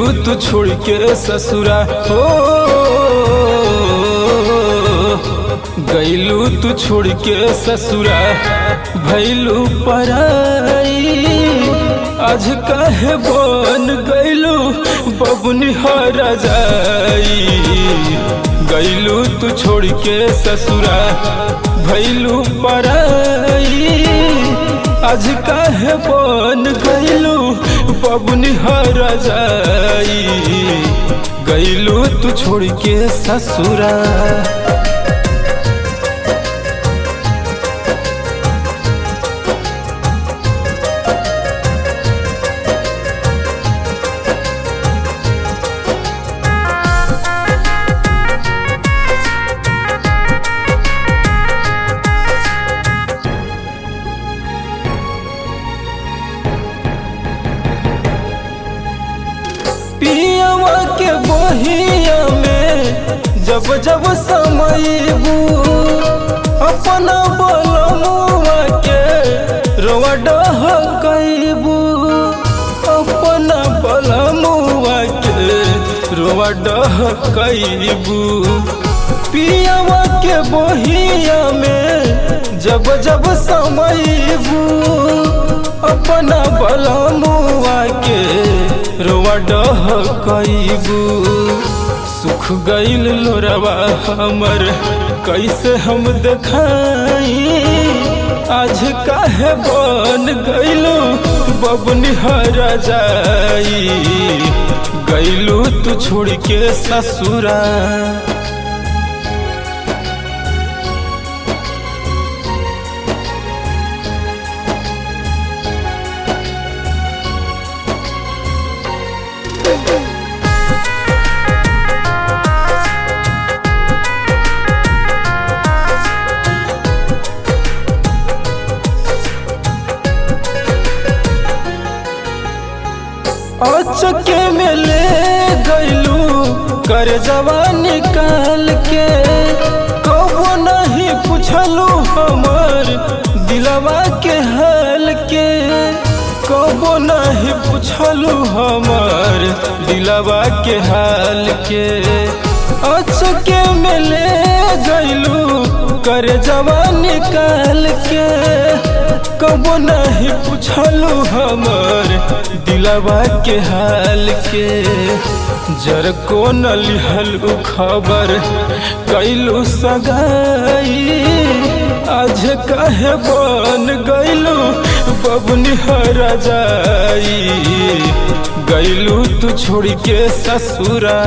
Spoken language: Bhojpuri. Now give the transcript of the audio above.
तू छोड़ के ससुरा हो, गईलू तू छोड़ के ससुरा भैलू पराई। आज काहे बन गईलू बबुनी हरा जाई, गईलू तू छोड़ के ससुरा भैलू पराई। आज काहे बन गईलू बबुनी हरा जाई, गईलू तू छोड़ के ससुरा। पियावा के बहिया में जब जब समयबू, अपना बलमुआ के रोवा डहकैबू, अपना बलमुआ के रोवा डहकैबू। पियावा के बहिया में जब जब समयबू, अपना बलमुआ के रोवा डहकैबू। सुख गईल लोरवा हमर कैसे हम देखाई, आज काहे बन गईलू बबुनी हरा जाई, गईलू तू छोड़ के ससुरा। अचके में ले गईलू कर जवा निकाल के, कबो नहीं पूछलू हमर दिलवा के हाल के, कबो नहीं पूछलू हमर दिलवा के हाल के। अचके में ले गईलू कर जवा निकाल के, कबो नहीं पूछलू हमर दिलवा के हाल के। जर को न लिहलू खबर कैलू सगाई, आज काहे बन गईलू बबुनी हरा जाई, गईलू तू छोड़ के ससुरा।